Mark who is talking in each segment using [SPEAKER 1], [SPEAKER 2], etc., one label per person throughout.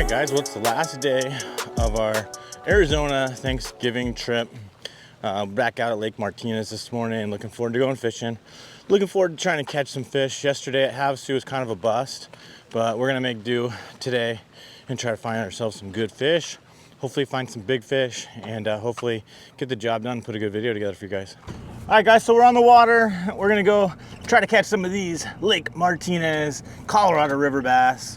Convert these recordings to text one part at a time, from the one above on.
[SPEAKER 1] right, guys, well, it's the last day of our Arizona Thanksgiving trip. Back out at Lake Martinez this morning. Looking forward to going fishing. Looking forward to trying to catch some fish. Yesterday at Havasu was kind of a bust, but we're gonna make do today and try to find ourselves some good fish. Hopefully find some big fish and hopefully get the job done and put a good video together for you guys. All right, guys, so we're on the water. We're gonna go try to catch some of these Lake Martinez, Colorado river bass.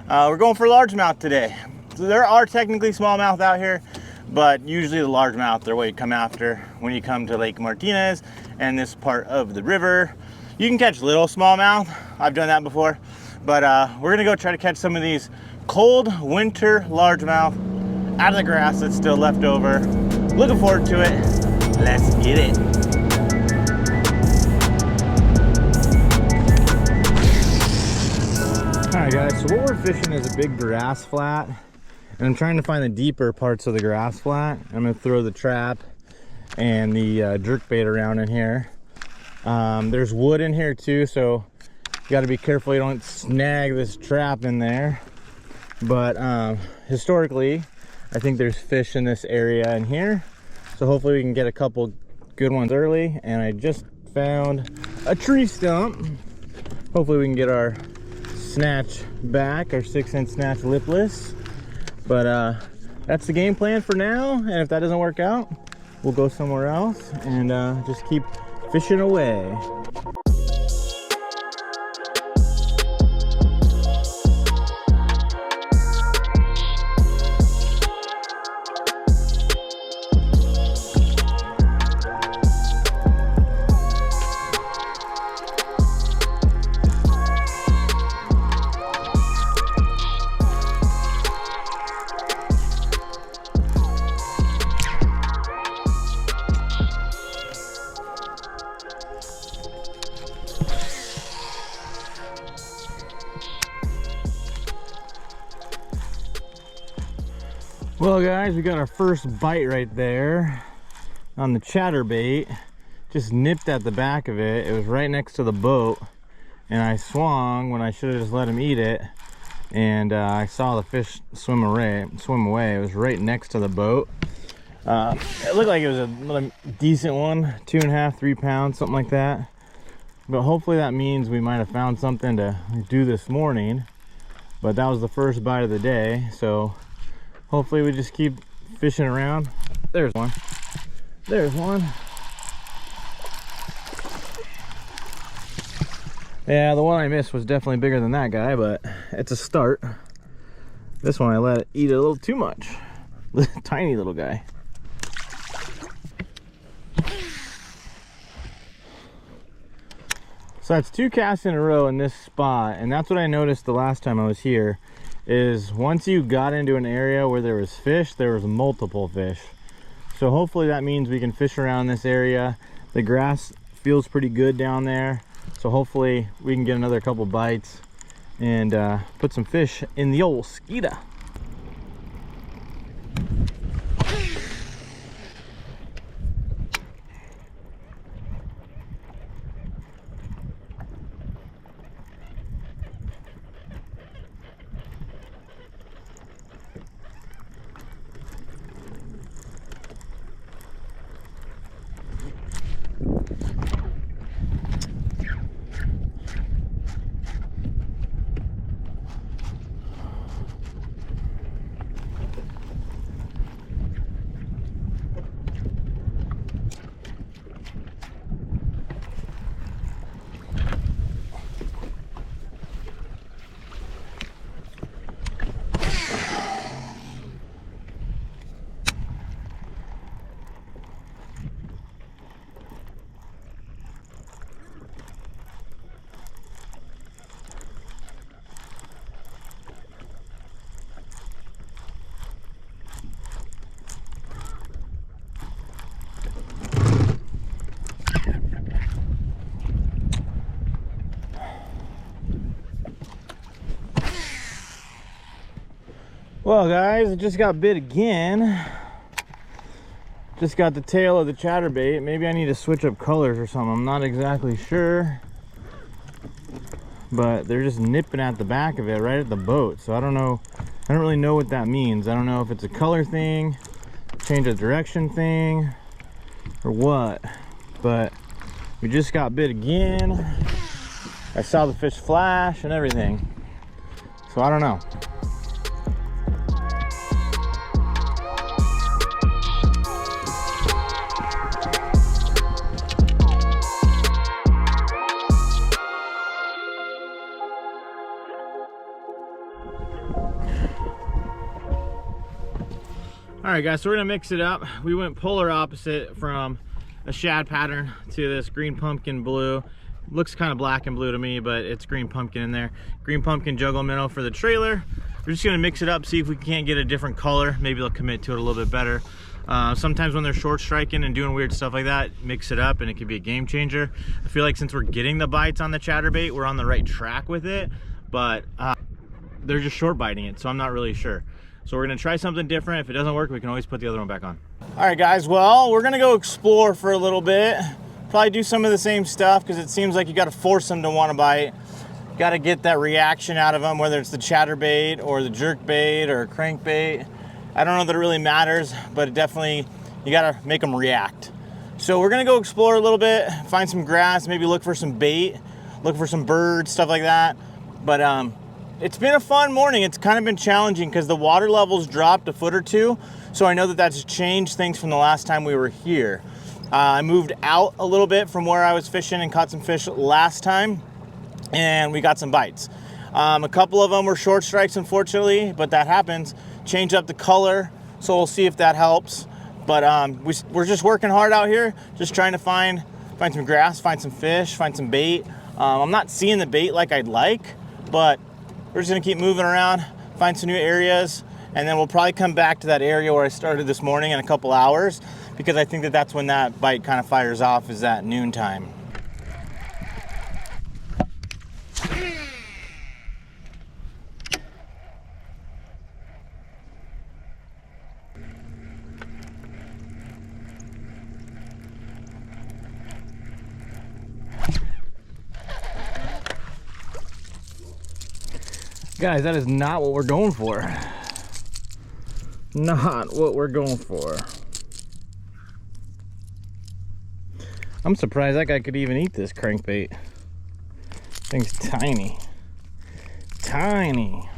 [SPEAKER 1] We're going for largemouth today. So there are technically smallmouth out here, but usually the largemouth are what you come after when you come to Lake Martinez and this part of the river. You can catch little smallmouth. I've done that before, but we're gonna go try to catch some of these cold winter largemouth out of the grass that's still left over. Looking forward to it. Let's get it. All right, guys, so what we're fishing is a big grass flat, and I'm trying to find the deeper parts of the grass flat. I'm gonna throw the trap and the jerk bait around in here. There's wood in here too, so you gotta be careful you don't snag this trap in there. But historically, I think there's fish in this area in here, so hopefully we can get a couple good ones early. And I just found a tree stump. Hopefully we can get our snatch back, our 6-inch snatch lipless. But that's the game plan for now, and if that doesn't work out, we'll go somewhere else and just keep fishing away. Well, guys, we got our first bite right there on the chatterbait. Just nipped at the back of it. It was right next to the boat, and I swung when I should have just let him eat it. And I saw the fish swim away. It was right next to the boat. It looked like it was a decent one, 2.5, 3 pounds, something like that. But hopefully that means we might have found something to do this morning. But that was the first bite of the day, so hopefully we just keep fishing around. There's one. There's one. Yeah, the one I missed was definitely bigger than that guy, but it's a start. This one I let it eat a little too much. Tiny little guy. So that's 2 casts in a row in this spot, and that's what I noticed the last time I was here. Is once you got into an area where there was fish, there was multiple fish. So hopefully that means we can fish around this area. The grass feels pretty good down there, so hopefully we can get another couple bites and put some fish in the old skeeta. Well, guys, it just got bit again. Just got the tail of the chatterbait. Maybe I need to switch up colors or something. I'm not exactly sure. But they're just nipping at the back of it right at the boat. So I don't know I don't really know what that means. I don't know if it's a color thing, change of direction thing, or what, but we just got bit again. I saw the fish flash and everything, so I don't know. All right, guys, so we're gonna mix it up. We went polar opposite from a shad pattern to this green pumpkin blue. Looks kind of black and blue to me, but it's green pumpkin in there. Green pumpkin juggle minnow for the trailer. We're just gonna mix it up, see if we can't get a different color. Maybe they'll commit to it a little bit better. Sometimes when they're short striking and doing weird stuff like that, mix it up and it could be a game changer. I feel like since we're getting the bites on the chatterbait, we're on the right track with it, but they're just short biting it, so I'm not really sure. So we're gonna try something different. If it doesn't work, we can always put the other one back on. All right, guys, well, we're gonna go explore for a little bit. Probably do some of the same stuff because it seems like you gotta force them to wanna bite. Gotta get that reaction out of them, whether it's the chatterbait or the jerkbait or crankbait. I don't know that it really matters, but it definitely, you gotta make them react. So we're gonna go explore a little bit, find some grass, maybe look for some bait, look for some birds, stuff like that. But it's been a fun morning. It's kind of been challenging because the water levels dropped a foot or two. So I know that that's changed things from the last time we were here. I moved out a little bit from where I was fishing and caught some fish last time, and we got some bites. A couple of them were short strikes, unfortunately, but that happens. Change up the color, so we'll see if that helps. But we're just working hard out here, just trying to find some grass, find some fish, find some bait. I'm not seeing the bait like I'd like, but we're just gonna keep moving around, find some new areas, and then we'll probably come back to that area where I started this morning in a couple hours, because I think that that's when that bite kind of fires off, is at noontime. Guys, that is not what we're going for. Not what we're going for. I'm surprised that guy could even eat this crankbait. Thing's tiny. Tiny.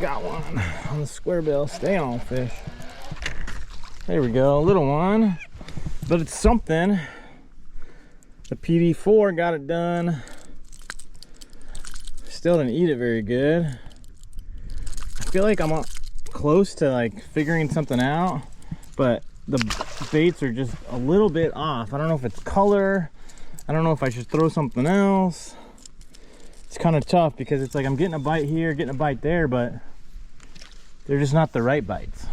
[SPEAKER 1] Got one on the square bill. Stay on, fish. There we go, a little one, but it's something. The PD4 got it done. Still didn't eat it very good. I feel like I'm close to like figuring something out, but the baits are just a little bit off. I don't know if it's color. I don't know if I should throw something else. It's kind of tough because it's like I'm getting a bite here, getting a bite there, but they're just not the right bites.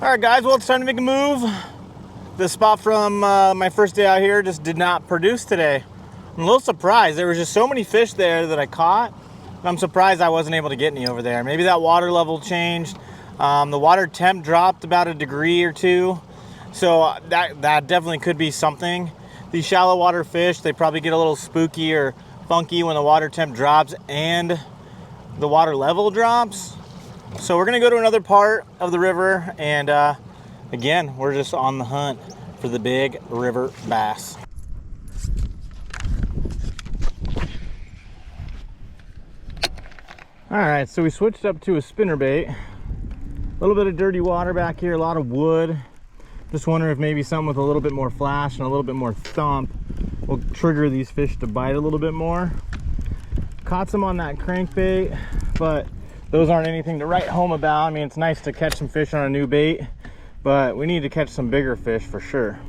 [SPEAKER 1] All right, guys, well, it's time to make a move. The spot from my first day out here just did not produce today. I'm a little surprised. There was just so many fish there that I caught. I'm surprised I wasn't able to get any over there. Maybe that water level changed. The water temp dropped about a degree or two. So that definitely could be something. These shallow water fish, they probably get a little spooky or funky when the water temp drops and the water level drops. So we're gonna go to another part of the river, and again, we're just on the hunt for the big river bass. All right, so we switched up to a spinnerbait. A little bit of dirty water back here, a lot of wood. Just wondering if maybe something with a little bit more flash and a little bit more thump will trigger these fish to bite a little bit more. Caught some on that crankbait, but those aren't anything to write home about. I mean, it's nice to catch some fish on a new bait, but we need to catch some bigger fish for sure.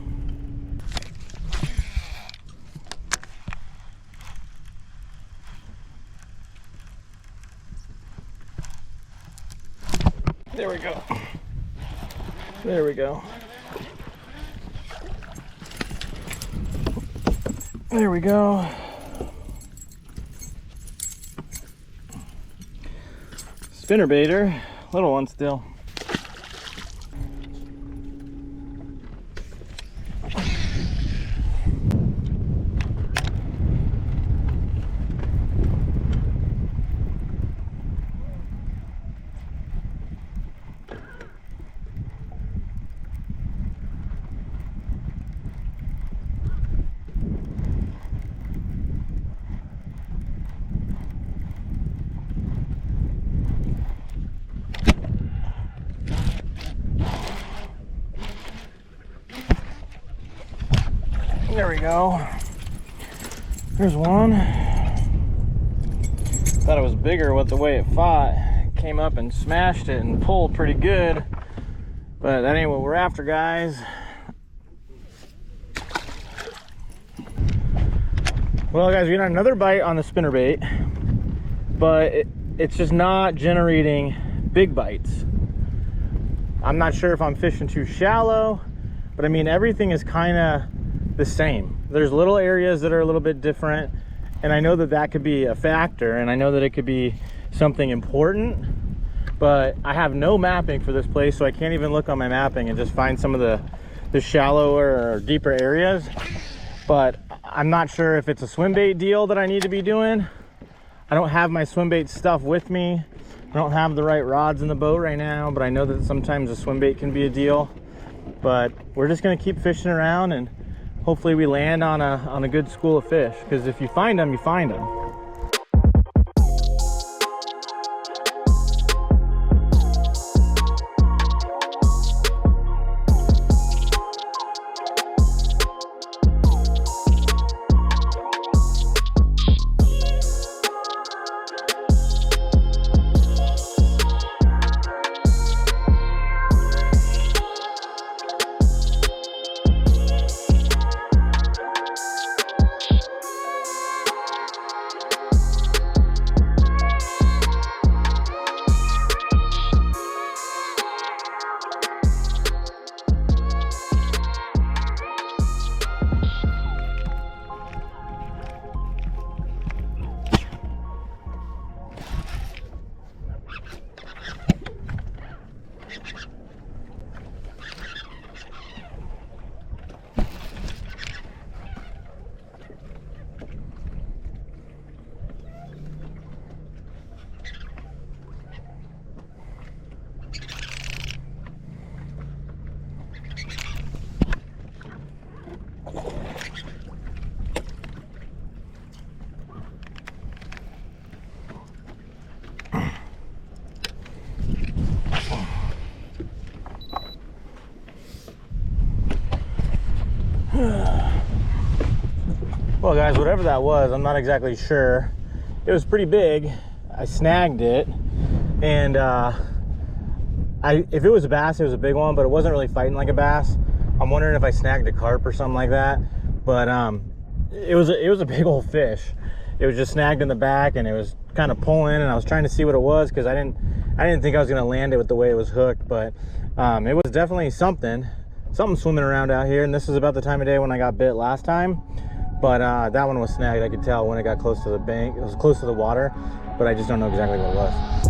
[SPEAKER 1] There we go. There we go. There we go. spinnerbaiter, little one still. There we go. There's one. Thought it was bigger with the way it fought. Came up and smashed it and pulled pretty good. But that ain't what we're after, guys. Well, guys, we got another bite on the spinnerbait, but it's just not generating big bites. I'm not sure if I'm fishing too shallow, but I mean, everything is kind of the same. There's little areas that are a little bit different, and I know that that could be a factor, and I know that it could be something important, but I have no mapping for this place, so I can't even look on my mapping and just find some of the shallower or deeper areas. But I'm not sure if it's a swim bait deal that I need to be doing. I don't have my swim bait stuff with me. I don't have the right rods in the boat right now, but I know that sometimes a swim bait can be a deal. But we're just gonna keep fishing around, and hopefully we land on a good school of fish, because if you find them, you find them. Well, guys, whatever that was, I'm not exactly sure. It was pretty big. I snagged it, and if it was a bass, it was a big one, but it wasn't really fighting like a bass. I'm wondering if I snagged a carp or something like that. But it was a big old fish. It was just snagged in the back, and it was kind of pulling, and I was trying to see what it was, because I didn't think I was gonna land it with the way it was hooked. But it was definitely something swimming around out here, and this is about the time of day when I got bit last time. But that one was snagged. I could tell when it got close to the bank. It was close to the water, but I just don't know exactly what it was.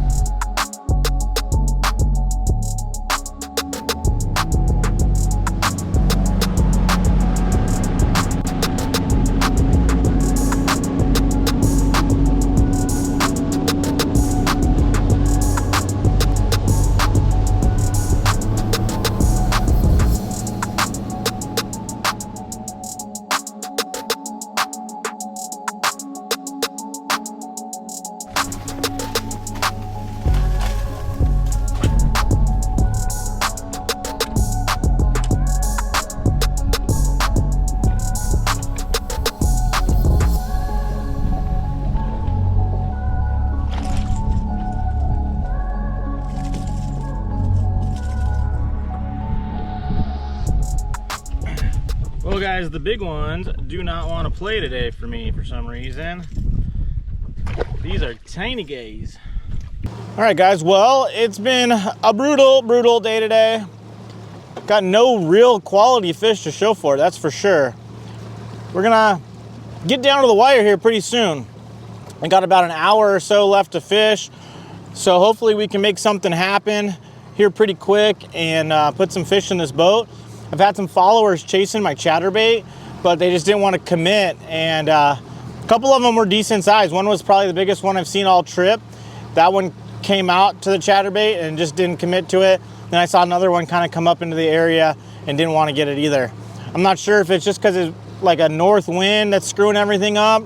[SPEAKER 1] Well, guys, the big ones do not want to play today for me for some reason. These are tiny gays. All right, guys, well, it's been a brutal day today. Got no real quality fish to show for it, that's for sure. We're gonna get down to the wire here pretty soon. I got about an hour or so left to fish. So hopefully we can make something happen here pretty quick and put some fish in this boat. I've had some followers chasing my chatterbait, but they just didn't want to commit. And a couple of them were decent size. One was probably the biggest one I've seen all trip. That one came out to the chatterbait and just didn't commit to it. Then I saw another one kind of come up into the area and didn't want to get it either. I'm not sure if it's just because it's like a north wind that's screwing everything up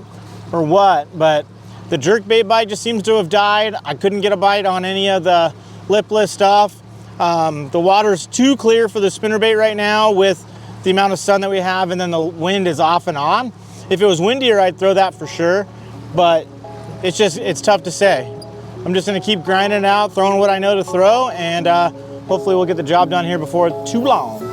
[SPEAKER 1] or what, but the jerkbait bite just seems to have died. I couldn't get a bite on any of the lipless stuff. The water's too clear for the spinnerbait right now with the amount of sun that we have, and then the wind is off and on. If it was windier, I'd throw that for sure, but it's tough to say. I'm just gonna keep grinding it out, throwing what I know to throw, and hopefully we'll get the job done here before too long.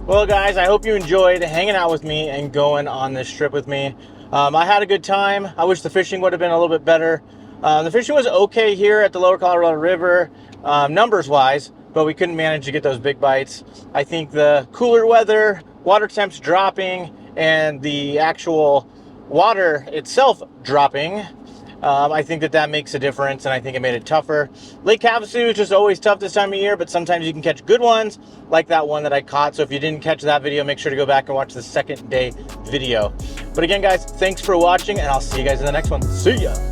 [SPEAKER 1] Well guys, I hope you enjoyed hanging out with me and going on this trip with me. I had a good time. I wish the fishing would have been a little bit better. The fishing was okay here at the Lower Colorado River, numbers wise, but we couldn't manage to get those big bites. I think the cooler weather, water temps dropping, and the actual water itself dropping, I think that makes a difference, and I think it made it tougher. Lake Havasu is just always tough this time of year, but sometimes you can catch good ones, like that one that I caught. So if you didn't catch that video, make sure to go back and watch the second day video. But again, guys, thanks for watching, and I'll see you guys in the next one. See ya!